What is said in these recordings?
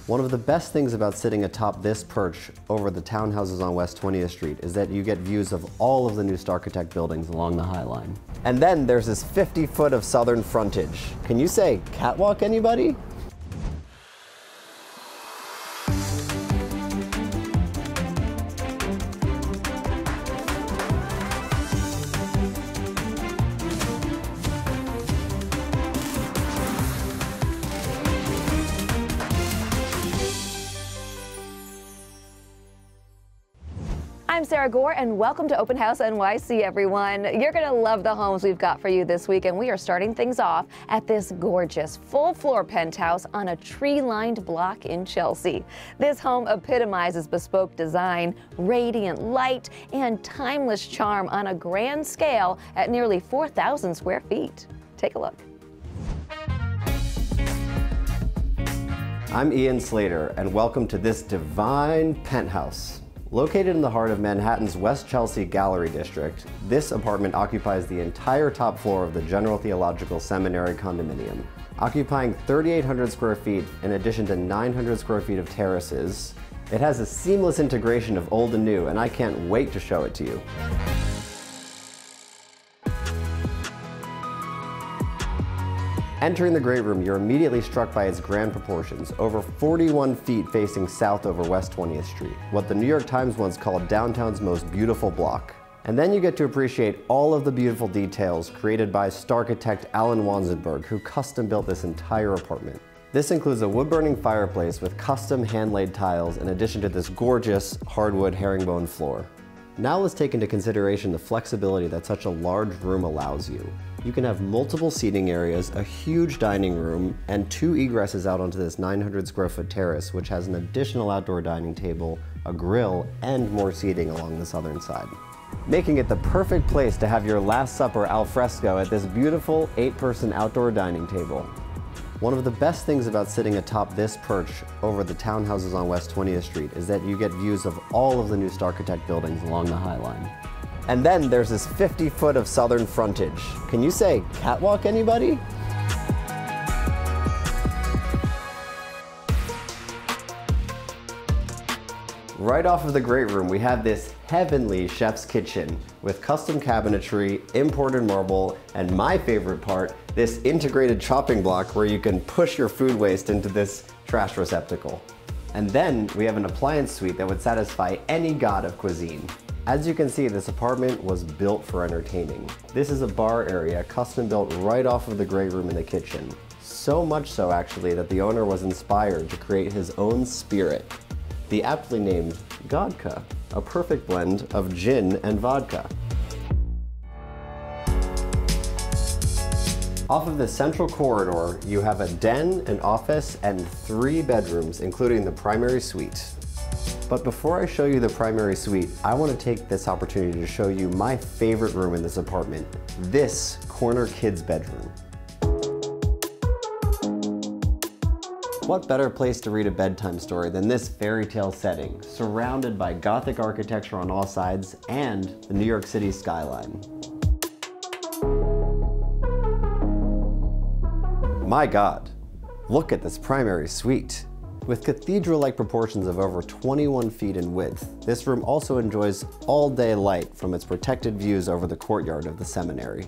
One of the best things about sitting atop this perch over the townhouses on West 20th Street is that you get views of all of the new Starchitect buildings along the High Line. And then there's this 50-foot of southern frontage. Can you say catwalk, anybody? I'm Sara Gore, and welcome to Open House NYC, everyone. You're going to love the homes we've got for you this week, and we are starting things off at this gorgeous full-floor penthouse on a tree-lined block in Chelsea. This home epitomizes bespoke design, radiant light, and timeless charm on a grand scale at nearly 4,000 square feet. Take a look. I'm Ian Slater, and welcome to this divine penthouse. Located in the heart of Manhattan's West Chelsea Gallery District, this apartment occupies the entire top floor of the General Theological Seminary condominium. Occupying 3,800 square feet in addition to 900 square feet of terraces, it has a seamless integration of old and new, and I can't wait to show it to you. Entering the great room, you're immediately struck by its grand proportions, over 41 feet facing south over West 20th Street, what the New York Times once called downtown's most beautiful block. And then you get to appreciate all of the beautiful details created by Starchitect Alan Wanzenberg, who custom built this entire apartment. This includes a wood-burning fireplace with custom hand-laid tiles in addition to this gorgeous hardwood herringbone floor. Now let's take into consideration the flexibility that such a large room allows you. You can have multiple seating areas, a huge dining room, and 2 egresses out onto this 900 square foot terrace, which has an additional outdoor dining table, a grill, and more seating along the southern side. Making it the perfect place to have your Last Supper al fresco at this beautiful 8-person outdoor dining table. One of the best things about sitting atop this perch over the townhouses on West 20th Street is that you get views of all of the new Starchitect buildings along the High Line. And then there's this 50-foot of southern frontage. Can you say catwalk, anybody? Right off of the great room, we have this heavenly chef's kitchen with custom cabinetry, imported marble, and my favorite part, this integrated chopping block where you can push your food waste into this trash receptacle. And then we have an appliance suite that would satisfy any god of cuisine. As you can see, this apartment was built for entertaining. This is a bar area custom built right off of the great room in the kitchen. So much so actually that the owner was inspired to create his own spirit. The aptly named Godka, a perfect blend of gin and vodka. Off of the central corridor, you have a den, an office, and 3 bedrooms, including the primary suite. But before I show you the primary suite, I want to take this opportunity to show you my favorite room in this apartment, this corner kids' bedroom. What better place to read a bedtime story than this fairy tale setting, surrounded by Gothic architecture on all sides and the New York City skyline. My God, look at this primary suite. With cathedral-like proportions of over 21 feet in width, this room also enjoys all-day light from its protected views over the courtyard of the seminary.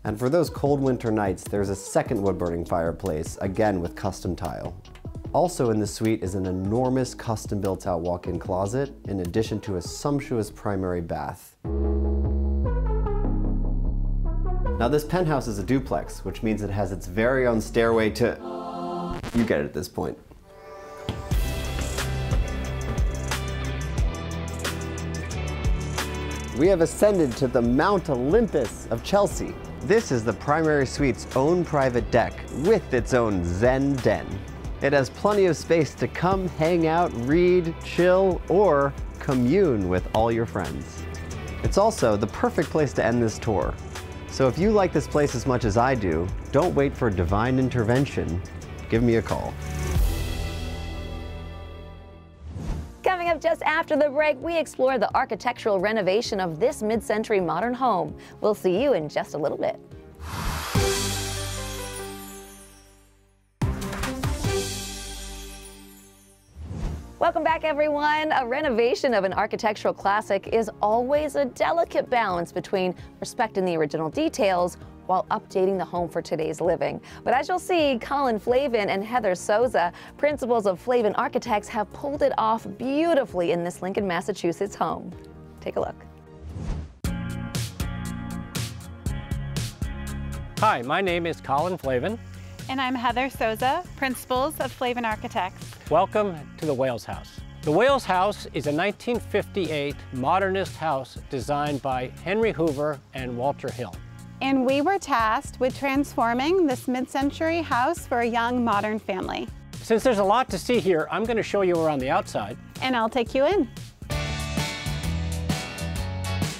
And for those cold winter nights, there's a second wood-burning fireplace, again with custom tile. Also in the suite is an enormous custom built-out walk-in closet, in addition to a sumptuous primary bath. Now this penthouse is a duplex, which means it has its very own stairway to... You get it at this point. We have ascended to the Mount Olympus of Chelsea. This is the primary suite's own private deck with its own Zen den. It has plenty of space to come, hang out, read, chill, or commune with all your friends. It's also the perfect place to end this tour. So if you like this place as much as I do, don't wait for divine intervention. Give me a call. Coming up just after the break, we explore the architectural renovation of this mid-century modern home. We'll see you in just a little bit. Welcome back, everyone. A renovation of an architectural classic is always a delicate balance between respecting the original details while updating the home for today's living. But as you'll see, Colin, Flavin, and Heather Souza, principals of Flavin Architects, have pulled it off beautifully in this Lincoln, Massachusetts home. Take a look. Hi, my name is Colin Flavin. And I'm Heather Souza, principals of Flavin Architects. Welcome to the Wales House. The Wales House is a 1958 modernist house designed by Henry Hoover and Walter Hill. And we were tasked with transforming this mid-century house for a young modern family. Since there's a lot to see here, I'm going to show you around the outside. And I'll take you in.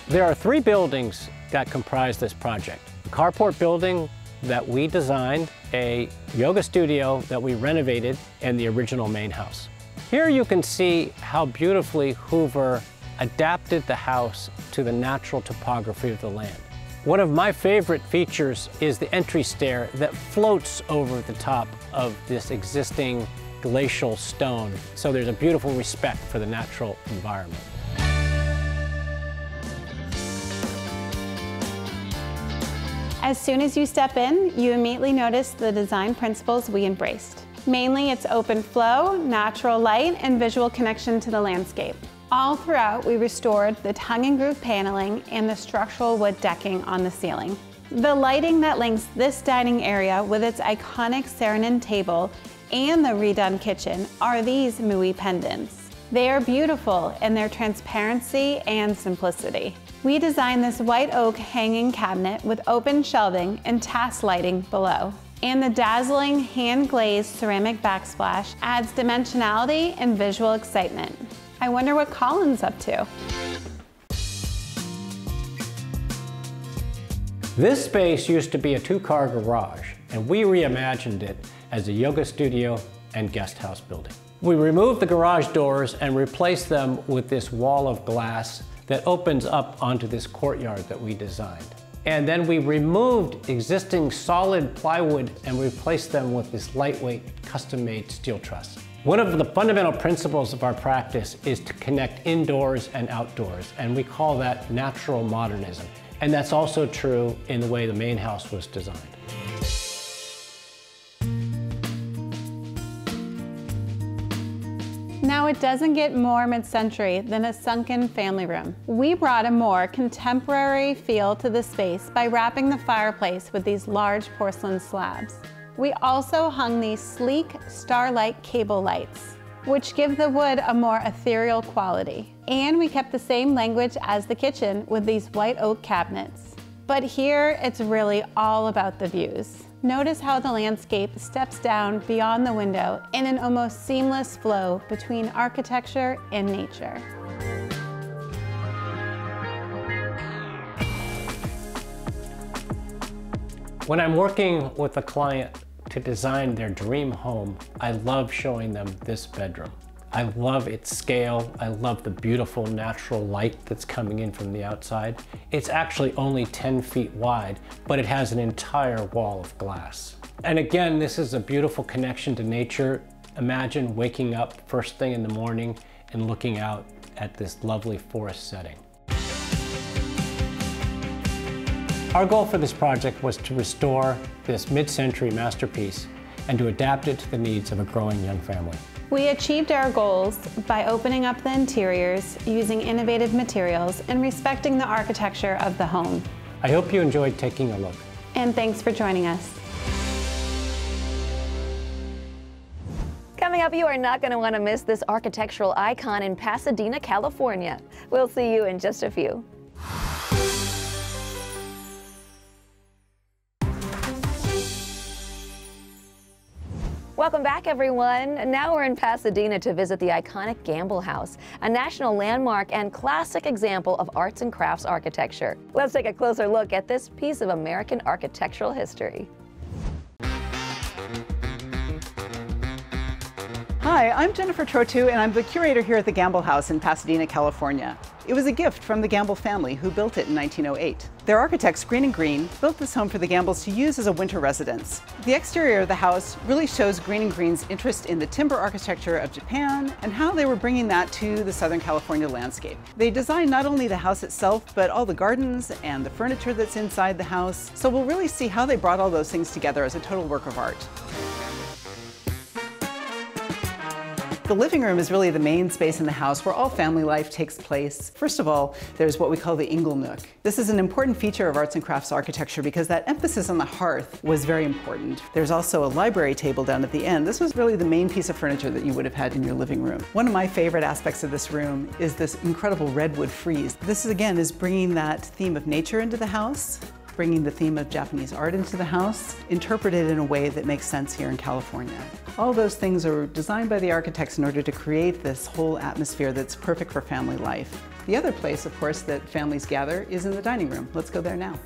There are 3 buildings that comprise this project. The carport building that we designed, a yoga studio that we renovated, and the original main house. Here you can see how beautifully Hoover adapted the house to the natural topography of the land. One of my favorite features is the entry stair that floats over the top of this existing glacial stone. So there's a beautiful respect for the natural environment. As soon as you step in, you immediately notice the design principles we embraced. Mainly, it's open flow, natural light, and visual connection to the landscape. All throughout, we restored the tongue and groove paneling and the structural wood decking on the ceiling. The lighting that links this dining area with its iconic Saarinen table and the redone kitchen are these Mui pendants. They are beautiful in their transparency and simplicity. We designed this white oak hanging cabinet with open shelving and task lighting below. And the dazzling hand-glazed ceramic backsplash adds dimensionality and visual excitement. I wonder what Colin's up to. This space used to be a 2-car garage, and we reimagined it as a yoga studio and guest house building. We removed the garage doors and replaced them with this wall of glass that opens up onto this courtyard that we designed. And then we removed existing solid plywood and replaced them with this lightweight, custom-made steel truss. One of the fundamental principles of our practice is to connect indoors and outdoors, and we call that natural modernism. And that's also true in the way the main house was designed. Now, it doesn't get more mid-century than a sunken family room. We brought a more contemporary feel to the space by wrapping the fireplace with these large porcelain slabs. We also hung these sleek starlight cable lights, which give the wood a more ethereal quality. And we kept the same language as the kitchen with these white oak cabinets. But here, it's really all about the views. Notice how the landscape steps down beyond the window in an almost seamless flow between architecture and nature. When I'm working with a client to design their dream home, I love showing them this bedroom. I love its scale. I love the beautiful natural light that's coming in from the outside. It's actually only 10 feet wide, but it has an entire wall of glass. And again, this is a beautiful connection to nature. Imagine waking up first thing in the morning and looking out at this lovely forest setting. Our goal for this project was to restore this mid-century masterpiece and to adapt it to the needs of a growing young family. We achieved our goals by opening up the interiors, using innovative materials, and respecting the architecture of the home. I hope you enjoyed taking a look. And thanks for joining us. Coming up, you are not going to want to miss this architectural icon in Pasadena, California. We'll see you in just a few. Welcome back, everyone. Now we're in Pasadena to visit the iconic Gamble House, a national landmark and classic example of arts and crafts architecture. Let's take a closer look at this piece of American architectural history. Hi, I'm Jennifer Trotu, and I'm the curator here at the Gamble House in Pasadena, California. It was a gift from the Gamble family who built it in 1908. Their architects, Green & Green, built this home for the Gambles to use as a winter residence. The exterior of the house really shows Green & Green's interest in the timber architecture of Japan and how they were bringing that to the Southern California landscape. They designed not only the house itself, but all the gardens and the furniture that's inside the house. So we'll really see how they brought all those things together as a total work of art. The living room is really the main space in the house where all family life takes place. First of all, there's what we call the ingle nook. This is an important feature of arts and crafts architecture because that emphasis on the hearth was very important. There's also a library table down at the end. This was really the main piece of furniture that you would have had in your living room. One of my favorite aspects of this room is this incredible redwood frieze. This again is bringing that theme of nature into the house, bringing the theme of Japanese art into the house, interpreted in a way that makes sense here in California. All those things are designed by the architects in order to create this whole atmosphere that's perfect for family life. The other place, of course, that families gather is in the dining room. Let's go there now.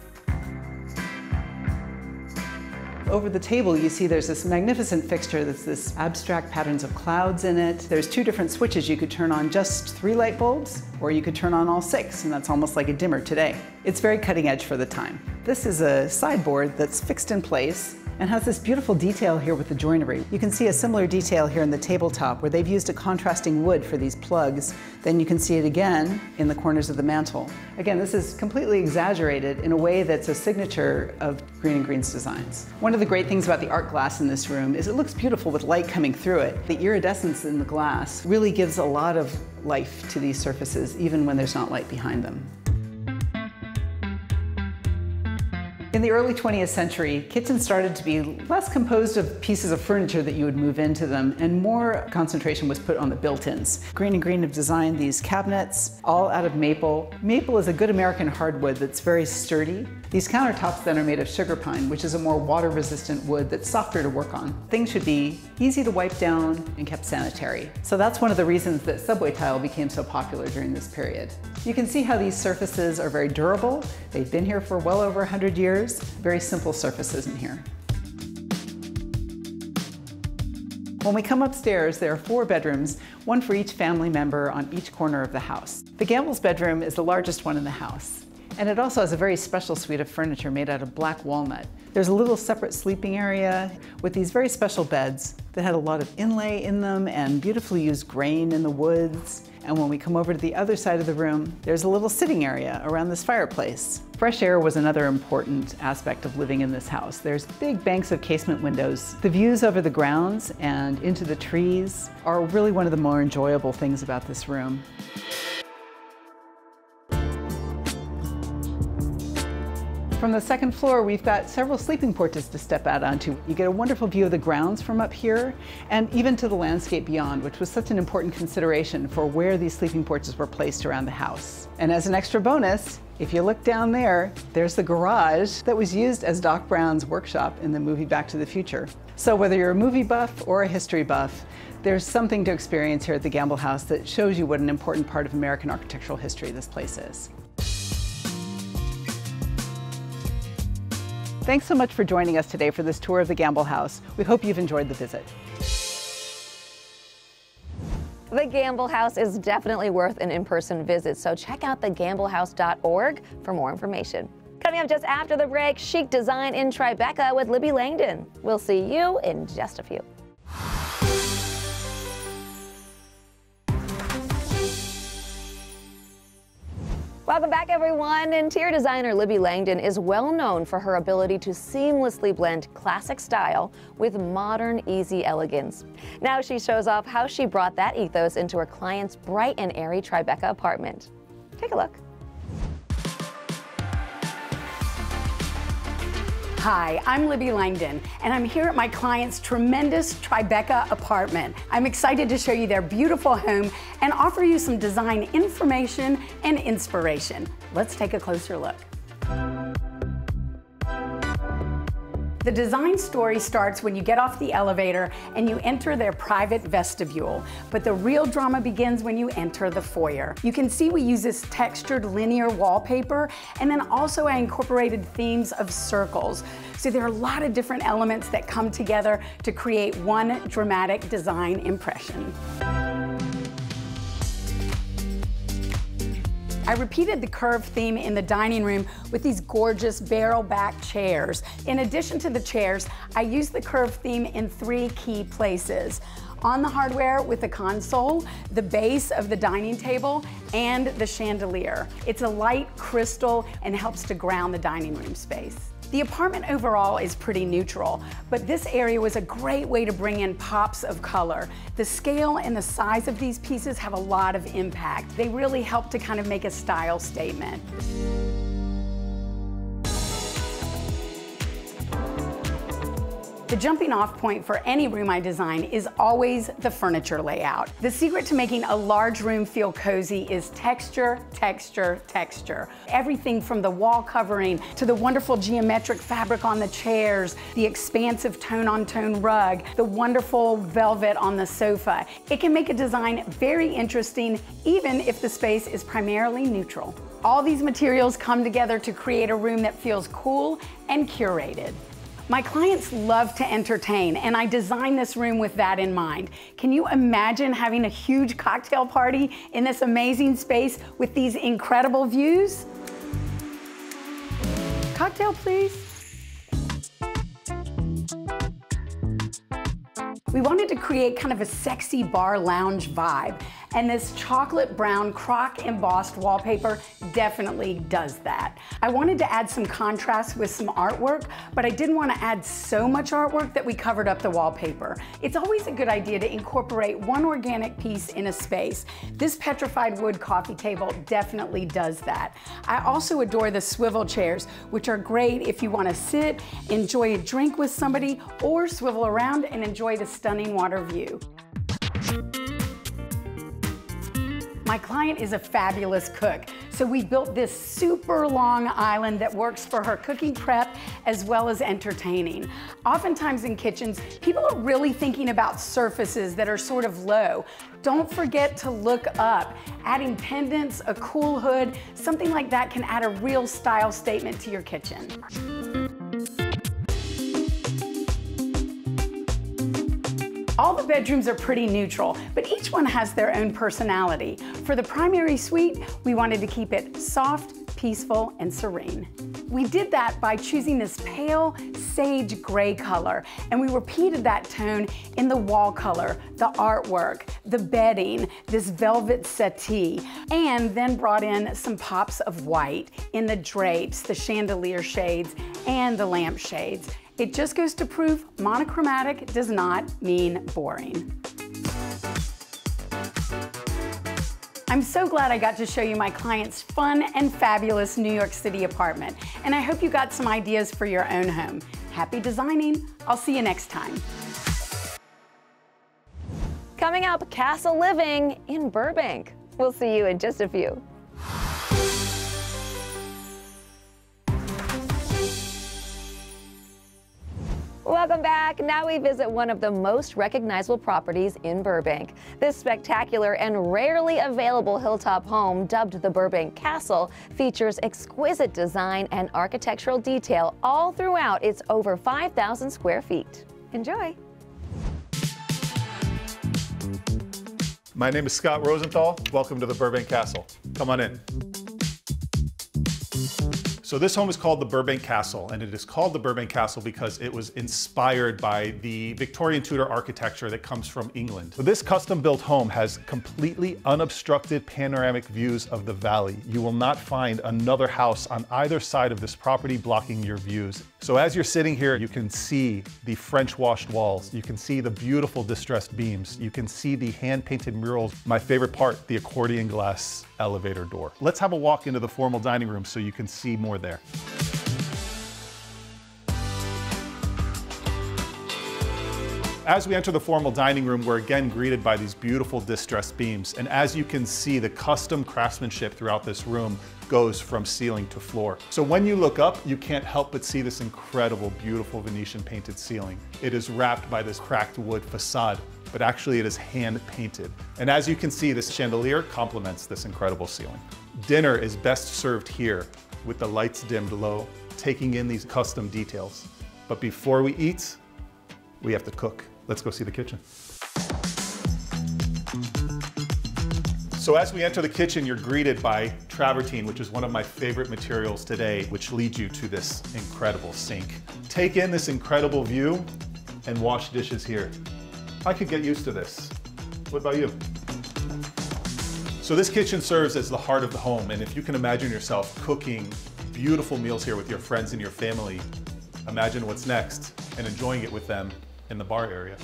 Over the table, you see there's this magnificent fixture that's this abstract patterns of clouds in it. There's two different switches. You could turn on just 3 light bulbs, or you could turn on all 6, and that's almost like a dimmer today. It's very cutting edge for the time. This is a sideboard that's fixed in place and has this beautiful detail here with the joinery. You can see a similar detail here in the tabletop where they've used a contrasting wood for these plugs. Then you can see it again in the corners of the mantle. Again, this is completely exaggerated in a way that's a signature of Green & Green's designs. One of the great things about the art glass in this room is it looks beautiful with light coming through it. The iridescence in the glass really gives a lot of life to these surfaces, even when there's not light behind them. In the early 20th century, kitchens started to be less composed of pieces of furniture that you would move into them, and more concentration was put on the built-ins. Green & Green have designed these cabinets, all out of maple. Maple is a good American hardwood that's very sturdy. These countertops then are made of sugar pine, which is a more water-resistant wood that's softer to work on. Things should be easy to wipe down and kept sanitary. So that's one of the reasons that subway tile became so popular during this period. You can see how these surfaces are very durable. They've been here for well over 100 years. Very simple surfaces in here. When we come upstairs, there are 4 bedrooms, one for each family member on each corner of the house. The Gamble's bedroom is the largest one in the house, and it also has a very special suite of furniture made out of black walnut. There's a little separate sleeping area with these very special beds that had a lot of inlay in them and beautifully used grain in the woods. And when we come over to the other side of the room, there's a little sitting area around this fireplace. Fresh air was another important aspect of living in this house. There's big banks of casement windows. The views over the grounds and into the trees are really one of the more enjoyable things about this room. From the second floor, we've got several sleeping porches to step out onto. You get a wonderful view of the grounds from up here and even to the landscape beyond, which was such an important consideration for where these sleeping porches were placed around the house. And as an extra bonus, if you look down there, there's the garage that was used as Doc Brown's workshop in the movie Back to the Future. So whether you're a movie buff or a history buff, there's something to experience here at the Gamble House that shows you what an important part of American architectural history this place is. Thanks so much for joining us today for this tour of the Gamble House. We hope you've enjoyed the visit. The Gamble House is definitely worth an in-person visit, so check out thegamblehouse.org for more information. Coming up just after the break, chic design in Tribeca with Libby Langdon. We'll see you in just a few. Welcome back, everyone. Interior designer Libby Langdon is well known for her ability to seamlessly blend classic style with modern, easy elegance. Now she shows off how she brought that ethos into her client's bright and airy Tribeca apartment. Take a look. Hi, I'm Libby Langdon, and I'm here at my client's tremendous Tribeca apartment. I'm excited to show you their beautiful home and offer you some design information and inspiration. Let's take a closer look. The design story starts when you get off the elevator and you enter their private vestibule, but the real drama begins when you enter the foyer. You can see we use this textured linear wallpaper, and then also I incorporated themes of circles. So there are a lot of different elements that come together to create one dramatic design impression. I repeated the curved theme in the dining room with these gorgeous barrel back chairs. In addition to the chairs, I used the curved theme in 3 key places. On the hardware with the console, the base of the dining table, and the chandelier. It's a light crystal and helps to ground the dining room space. The apartment overall is pretty neutral, but this area was a great way to bring in pops of color. The scale and the size of these pieces have a lot of impact. They really help to kind of make a style statement. The jumping off point for any room I design is always the furniture layout. The secret to making a large room feel cozy is texture, texture, texture. Everything from the wall covering to the wonderful geometric fabric on the chairs, the expansive tone-on-tone rug, the wonderful velvet on the sofa. It can make a design very interesting even if the space is primarily neutral. All these materials come together to create a room that feels cool and curated. My clients love to entertain, and I designed this room with that in mind. Can you imagine having a huge cocktail party in this amazing space with these incredible views? Cocktail, please. We wanted to create kind of a sexy bar lounge vibe, and this chocolate brown croc embossed wallpaper definitely does that. I wanted to add some contrast with some artwork, but I didn't want to add so much artwork that we covered up the wallpaper. It's always a good idea to incorporate one organic piece in a space. This petrified wood coffee table definitely does that. I also adore the swivel chairs, which are great if you want to sit, enjoy a drink with somebody, or swivel around and enjoy the stunning water view. My client is a fabulous cook, so we built this super long island that works for her cooking prep as well as entertaining. Oftentimes in kitchens, people are really thinking about surfaces that are sort of low. Don't forget to look up. Adding pendants, a cool hood, something like that can add a real style statement to your kitchen. All the bedrooms are pretty neutral, but each one has their own personality. For the primary suite, we wanted to keep it soft, peaceful, and serene. We did that by choosing this pale sage gray color, and we repeated that tone in the wall color, the artwork, the bedding, this velvet settee, and then brought in some pops of white in the drapes, the chandelier shades, and the lamp shades. It just goes to prove monochromatic does not mean boring. I'm so glad I got to show you my client's fun and fabulous New York City apartment, and I hope you got some ideas for your own home. Happy designing. I'll see you next time. Coming up, Castle Living in Burbank. We'll see you in just a few. Welcome back. Now we visit one of the most recognizable properties in Burbank. This spectacular and rarely available hilltop home, dubbed the Burbank Castle, features exquisite design and architectural detail all throughout its over 5,000 square feet. Enjoy. My name is Scott Rosenthal. Welcome to the Burbank Castle. Come on in. So this home is called the Burbank Castle, and it is called the Burbank Castle because it was inspired by the Victorian Tudor architecture that comes from England. So this custom-built home has completely unobstructed panoramic views of the valley. You will not find another house on either side of this property blocking your views. So as you're sitting here, you can see the French washed walls. You can see the beautiful distressed beams. You can see the hand-painted murals. My favorite part, the accordion glass elevator door. Let's have a walk into the formal dining room so you can see more there. As we enter the formal dining room, we're again greeted by these beautiful distressed beams. And as you can see, the custom craftsmanship throughout this room goes from ceiling to floor. So when you look up, you can't help but see this incredible, beautiful Venetian painted ceiling. It is wrapped by this cracked wood facade, but actually it is hand painted. And as you can see, this chandelier complements this incredible ceiling. Dinner is best served here with the lights dimmed low, taking in these custom details. But before we eat, we have to cook. Let's go see the kitchen. So as we enter the kitchen, you're greeted by travertine, which is one of my favorite materials today, which leads you to this incredible sink. Take in this incredible view and wash dishes here. I could get used to this. What about you? So this kitchen serves as the heart of the home, and if you can imagine yourself cooking beautiful meals here with your friends and your family, imagine what's next and enjoying it with them in the bar area.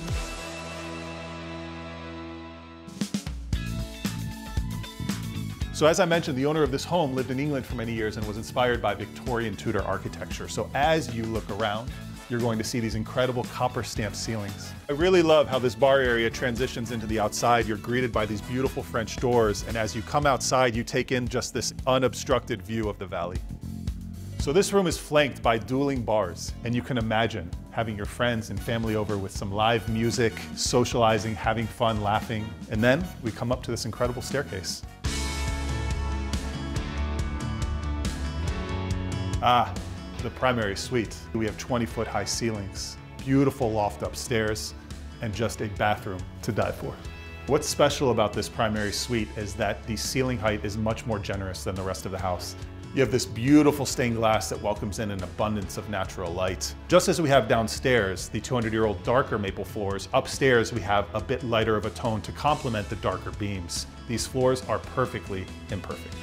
So as I mentioned, the owner of this home lived in England for many years and was inspired by Victorian Tudor architecture. So as you look around, you're going to see these incredible copper stamped ceilings. I really love how this bar area transitions into the outside. You're greeted by these beautiful French doors, and as you come outside, you take in just this unobstructed view of the valley. So this room is flanked by dueling bars, and you can imagine having your friends and family over with some live music, socializing, having fun, laughing, and then we come up to this incredible staircase. The primary suite. We have 20-foot high ceilings, beautiful loft upstairs, and just a bathroom to die for. What's special about this primary suite is that the ceiling height is much more generous than the rest of the house. You have this beautiful stained glass that welcomes in an abundance of natural light. Just as we have downstairs, the 200-year-old darker maple floors, upstairs we have a bit lighter of a tone to complement the darker beams. These floors are perfectly imperfect.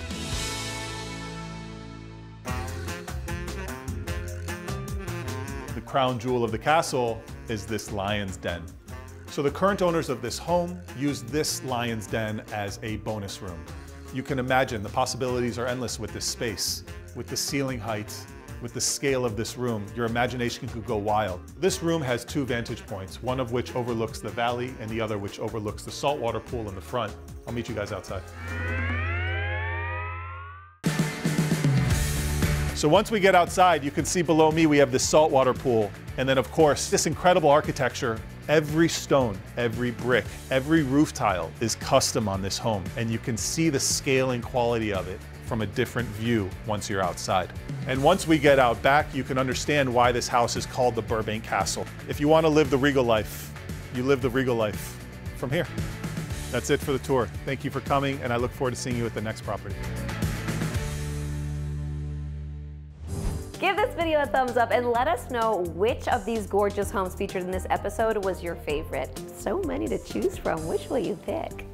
The crown jewel of the castle is this lion's den. So the current owners of this home use this lion's den as a bonus room. You can imagine the possibilities are endless with this space, with the ceiling height, with the scale of this room. Your imagination could go wild. This room has two vantage points, one of which overlooks the valley and the other which overlooks the saltwater pool in the front. I'll meet you guys outside. So once we get outside, you can see below me we have this saltwater pool. And then of course, this incredible architecture. Every stone, every brick, every roof tile is custom on this home. And you can see the scale and quality of it from a different view once you're outside. And once we get out back, you can understand why this house is called the Burbank Castle. If you want to live the regal life, you live the regal life from here. That's it for the tour. Thank you for coming, and I look forward to seeing you at the next property. Give this video a thumbs up and let us know which of these gorgeous homes featured in this episode was your favorite. So many to choose from. Which will you pick?